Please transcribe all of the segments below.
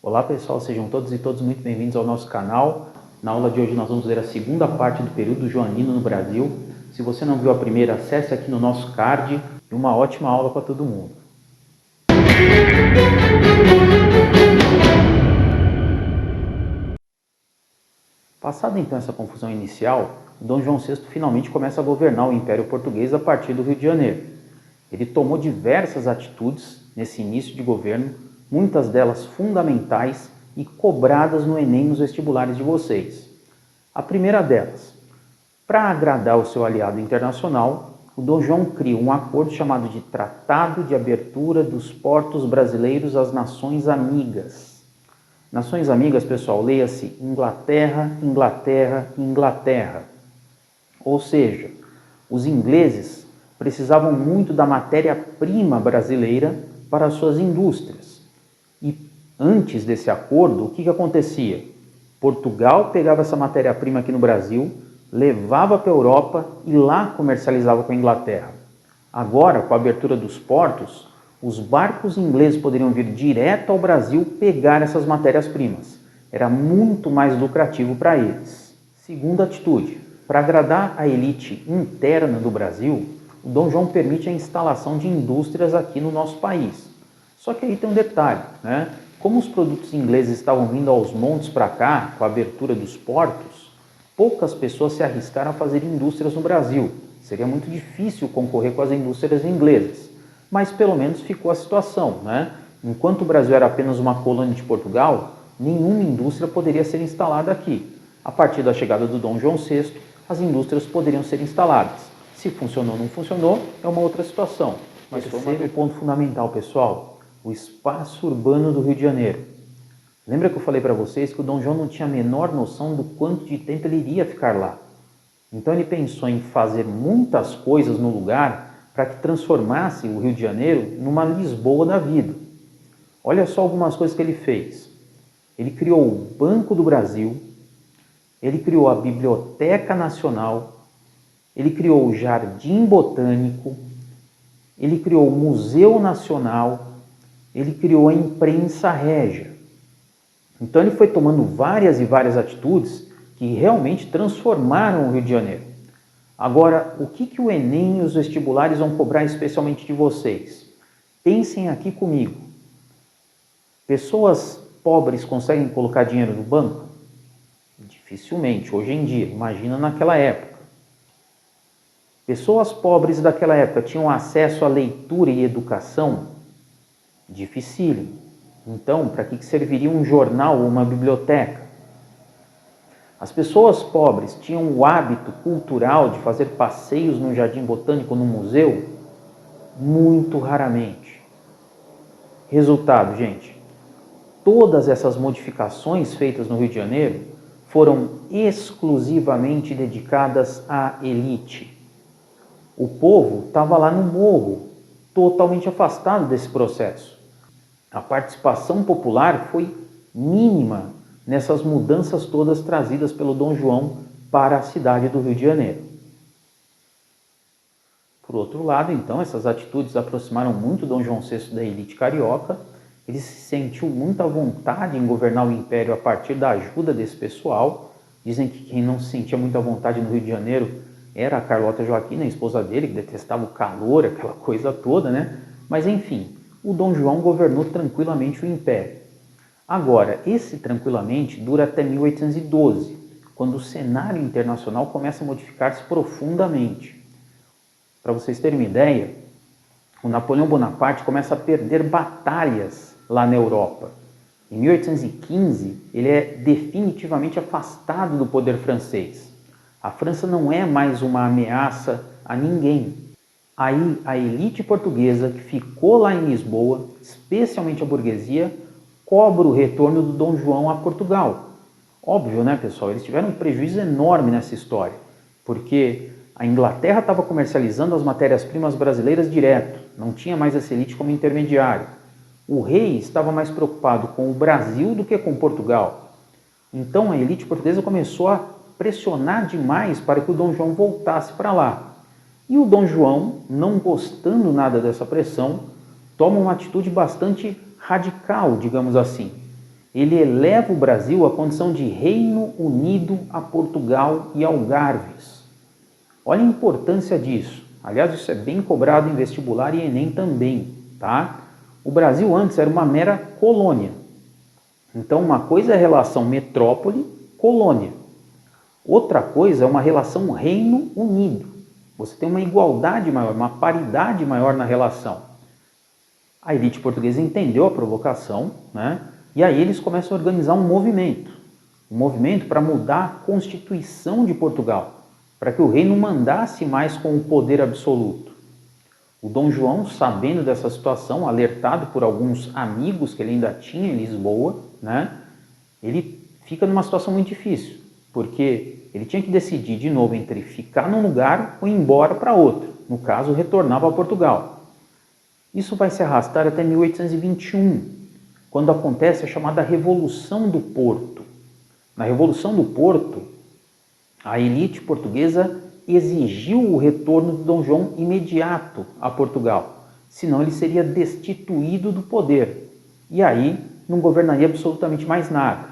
Olá pessoal, sejam todos e todas muito bem-vindos ao nosso canal. Na aula de hoje nós vamos ver a segunda parte do período joanino no Brasil. Se você não viu a primeira, acesse aqui no nosso card e uma ótima aula para todo mundo. Passada então essa confusão inicial, Dom João VI finalmente começa a governar o Império Português a partir do Rio de Janeiro. Ele tomou diversas atitudes nesse início de governo, muitas delas fundamentais e cobradas no Enem nos vestibulares de vocês. A primeira delas, para agradar o seu aliado internacional, o Dom João cria um acordo chamado de Tratado de Abertura dos Portos Brasileiros às Nações Amigas. Nações Amigas, pessoal, leia-se Inglaterra, Inglaterra, Inglaterra. Ou seja, os ingleses precisavam muito da matéria-prima brasileira para as suas indústrias. E antes desse acordo, o que acontecia? Portugal pegava essa matéria-prima aqui no Brasil, levava para a Europa e lá comercializava com a Inglaterra. Agora, com a abertura dos portos, os barcos ingleses poderiam vir direto ao Brasil pegar essas matérias-primas. Era muito mais lucrativo para eles. Segunda atitude, para agradar a elite interna do Brasil, o Dom João permite a instalação de indústrias aqui no nosso país. Só que aí tem um detalhe, né? Como os produtos ingleses estavam vindo aos montes para cá, com a abertura dos portos, poucas pessoas se arriscaram a fazer indústrias no Brasil. Seria muito difícil concorrer com as indústrias inglesas. Mas pelo menos ficou a situação, né? Enquanto o Brasil era apenas uma colônia de Portugal, nenhuma indústria poderia ser instalada aqui. A partir da chegada do Dom João VI, as indústrias poderiam ser instaladas. Se funcionou ou não funcionou, é uma outra situação. Mas foi o ponto fundamental, pessoal, o espaço urbano do Rio de Janeiro. Lembra que eu falei para vocês que o Dom João não tinha a menor noção do quanto de tempo ele iria ficar lá. Então ele pensou em fazer muitas coisas no lugar para que transformasse o Rio de Janeiro numa Lisboa da vida. Olha só algumas coisas que ele fez. Ele criou o Banco do Brasil, ele criou a Biblioteca Nacional, ele criou o Jardim Botânico, ele criou o Museu Nacional, ele criou a Imprensa Régia. Então ele foi tomando várias e várias atitudes que realmente transformaram o Rio de Janeiro. Agora, o que o Enem e os vestibulares vão cobrar especialmente de vocês? Pensem aqui comigo. Pessoas pobres conseguem colocar dinheiro no banco? Dificilmente, hoje em dia, imagina naquela época. Pessoas pobres daquela época tinham acesso à leitura e educação? Dificílimo. Então, para que serviria um jornal ou uma biblioteca? As pessoas pobres tinham o hábito cultural de fazer passeios no Jardim Botânico ou no museu? Muito raramente. Resultado, gente, todas essas modificações feitas no Rio de Janeiro foram exclusivamente dedicadas à elite. O povo estava lá no morro, totalmente afastado desse processo. A participação popular foi mínima nessas mudanças todas trazidas pelo Dom João para a cidade do Rio de Janeiro. Por outro lado, então, essas atitudes aproximaram muito Dom João VI da elite carioca. Ele se sentiu muita vontade em governar o império a partir da ajuda desse pessoal. Dizem que quem não se sentia muita vontade no Rio de Janeiro era a Carlota Joaquina, a esposa dele, que detestava o calor, aquela coisa toda, né? Mas enfim, o Dom João governou tranquilamente o império. Agora, esse tranquilamente dura até 1812, quando o cenário internacional começa a modificar-se profundamente. Para vocês terem uma ideia, o Napoleão Bonaparte começa a perder batalhas lá na Europa. Em 1815, ele é definitivamente afastado do poder francês. A França não é mais uma ameaça a ninguém. Aí a elite portuguesa que ficou lá em Lisboa, especialmente a burguesia, cobra o retorno do Dom João a Portugal. Óbvio, né, pessoal? Eles tiveram um prejuízo enorme nessa história, porque a Inglaterra estava comercializando as matérias-primas brasileiras direto, não tinha mais essa elite como intermediário. O rei estava mais preocupado com o Brasil do que com Portugal. Então a elite portuguesa começou a pressionar demais para que o Dom João voltasse para lá. E o Dom João, não gostando nada dessa pressão, toma uma atitude bastante radical, digamos assim. ele eleva o Brasil à condição de Reino Unido a Portugal e Algarves. Olha a importância disso. Aliás, isso é bem cobrado em vestibular e Enem também, tá? O Brasil antes era uma mera colônia. Então, uma coisa é a relação metrópole-colônia. Outra coisa é uma relação Reino Unido. Você tem uma igualdade maior, uma paridade maior na relação. A elite portuguesa entendeu a provocação, né? E aí eles começam a organizar um movimento para mudar a Constituição de Portugal, para que o rei não mandasse mais com o poder absoluto. O Dom João, sabendo dessa situação, alertado por alguns amigos que ele ainda tinha em Lisboa, né? Ele fica numa situação muito difícil, porque ele tinha que decidir de novo entre ficar num lugar ou ir embora para outro, no caso, retornar para Portugal. Isso vai se arrastar até 1821, quando acontece a chamada Revolução do Porto. Na Revolução do Porto, a elite portuguesa exigiu o retorno de Dom João imediato a Portugal, senão ele seria destituído do poder, e aí não governaria absolutamente mais nada.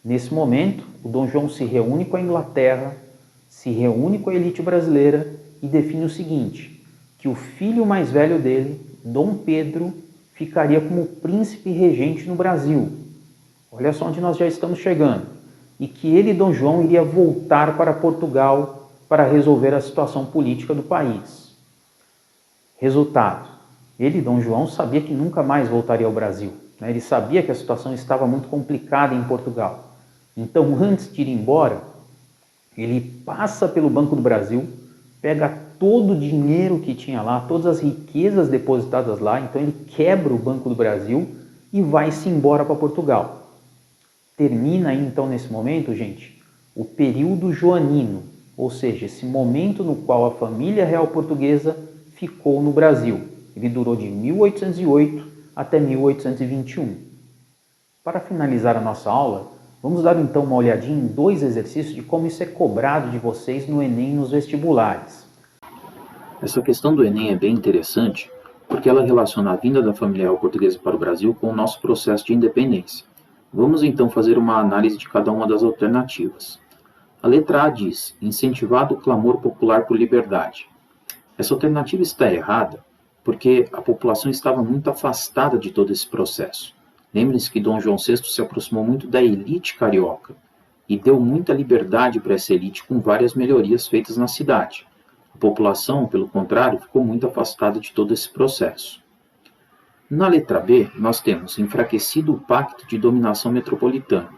Nesse momento, o Dom João se reúne com a Inglaterra, se reúne com a elite brasileira e define o seguinte, que o filho mais velho dele, Dom Pedro, ficaria como príncipe regente no Brasil. Olha só onde nós já estamos chegando. E que ele, Dom João, iria voltar para Portugal para resolver a situação política do país. Resultado, ele, Dom João, sabia que nunca mais voltaria ao Brasil. Ele sabia que a situação estava muito complicada em Portugal. Então, antes de ir embora, ele passa pelo Banco do Brasil, pega todo o dinheiro que tinha lá, todas as riquezas depositadas lá, então ele quebra o Banco do Brasil e vai-se embora para Portugal. Termina aí, então, nesse momento, gente, o período joanino, ou seja, esse momento no qual a família real portuguesa ficou no Brasil. Ele durou de 1808 até 1821. Para finalizar a nossa aula, vamos dar então uma olhadinha em 2 exercícios de como isso é cobrado de vocês no Enem e nos vestibulares. Essa questão do Enem é bem interessante porque ela relaciona a vinda da família real portuguesa para o Brasil com o nosso processo de independência. Vamos então fazer uma análise de cada uma das alternativas. A letra A diz: incentivado o clamor popular por liberdade. Essa alternativa está errada porque a população estava muito afastada de todo esse processo. Lembre-se que Dom João VI se aproximou muito da elite carioca e deu muita liberdade para essa elite com várias melhorias feitas na cidade. A população, pelo contrário, ficou muito afastada de todo esse processo. Na letra B, nós temos enfraquecido o pacto de dominação metropolitana.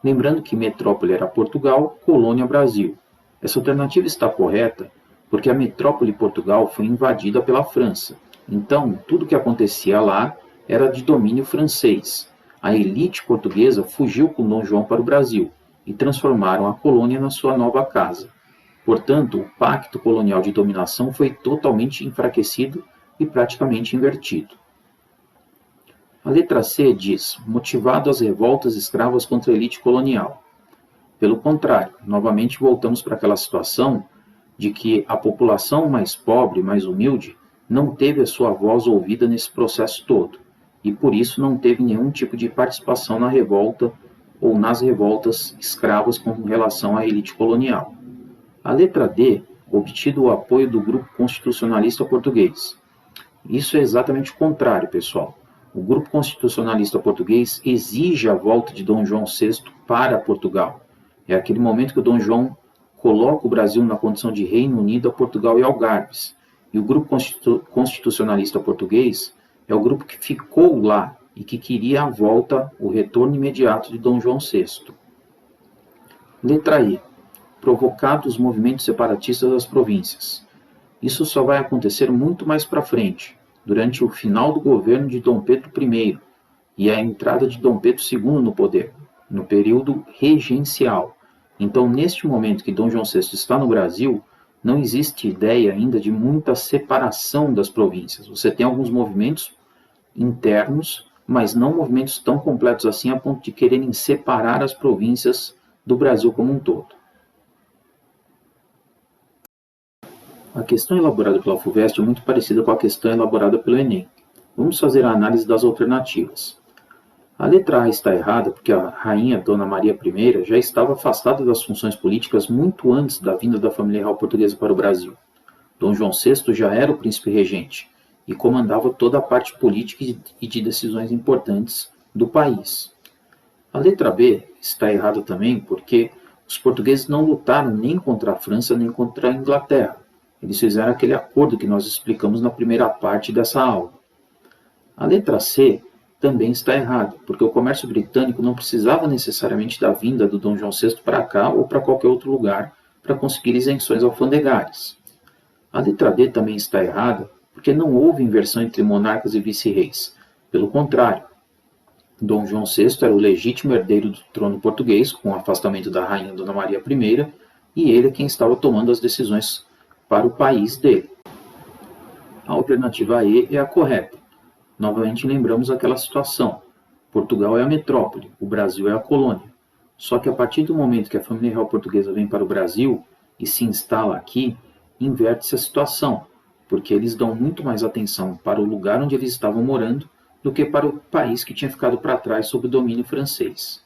Lembrando que metrópole era Portugal, colônia Brasil. Essa alternativa está correta porque a metrópole Portugal foi invadida pela França. Então, tudo que acontecia lá era de domínio francês. A elite portuguesa fugiu com Dom João para o Brasil e transformaram a colônia na sua nova casa. Portanto, o pacto colonial de dominação foi totalmente enfraquecido e praticamente invertido. A letra C diz: motivado às revoltas escravas contra a elite colonial. Pelo contrário, novamente voltamos para aquela situação de que a população mais pobre, mais humilde, não teve a sua voz ouvida nesse processo todo, e por isso não teve nenhum tipo de participação na revolta ou nas revoltas escravas com relação à elite colonial. A letra D, obtido o apoio do grupo constitucionalista português. Isso é exatamente o contrário, pessoal. O grupo constitucionalista português exige a volta de Dom João VI para Portugal. É aquele momento que o Dom João coloca o Brasil na condição de Reino Unido a Portugal e Algarves. E o grupo constitucionalista português é o grupo que ficou lá e que queria a volta, o retorno imediato de Dom João VI. Letra E. Provocados os movimentos separatistas das províncias. Isso só vai acontecer muito mais para frente, durante o final do governo de Dom Pedro I e a entrada de Dom Pedro II no poder, no período regencial. Então, neste momento que Dom João VI está no Brasil, não existe ideia ainda de muita separação das províncias. Você tem alguns movimentos internos, mas não movimentos tão completos assim a ponto de quererem separar as províncias do Brasil como um todo. A questão elaborada pela FUVEST é muito parecida com a questão elaborada pelo Enem. Vamos fazer a análise das alternativas. A letra A está errada porque a rainha Dona Maria I já estava afastada das funções políticas muito antes da vinda da família real portuguesa para o Brasil. Dom João VI já era o príncipe regente e comandava toda a parte política e de decisões importantes do país. A letra B está errada também porque os portugueses não lutaram nem contra a França nem contra a Inglaterra. Eles fizeram aquele acordo que nós explicamos na primeira parte dessa aula. A letra C também está errada, porque o comércio britânico não precisava necessariamente da vinda do Dom João VI para cá ou para qualquer outro lugar para conseguir isenções alfandegárias. A letra D também está errada, porque não houve inversão entre monarcas e vice-reis. Pelo contrário, Dom João VI era o legítimo herdeiro do trono português, com o afastamento da rainha Dona Maria I, e ele é quem estava tomando as decisões para o país dele. A alternativa E é a correta. Novamente lembramos aquela situação. Portugal é a metrópole, o Brasil é a colônia. Só que a partir do momento que a família real portuguesa vem para o Brasil e se instala aqui, inverte-se a situação, porque eles dão muito mais atenção para o lugar onde eles estavam morando do que para o país que tinha ficado para trás sob o domínio francês.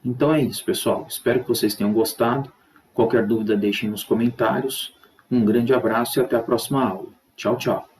Então é isso, pessoal. Espero que vocês tenham gostado. Qualquer dúvida deixem nos comentários. Um grande abraço e até a próxima aula. Tchau, tchau.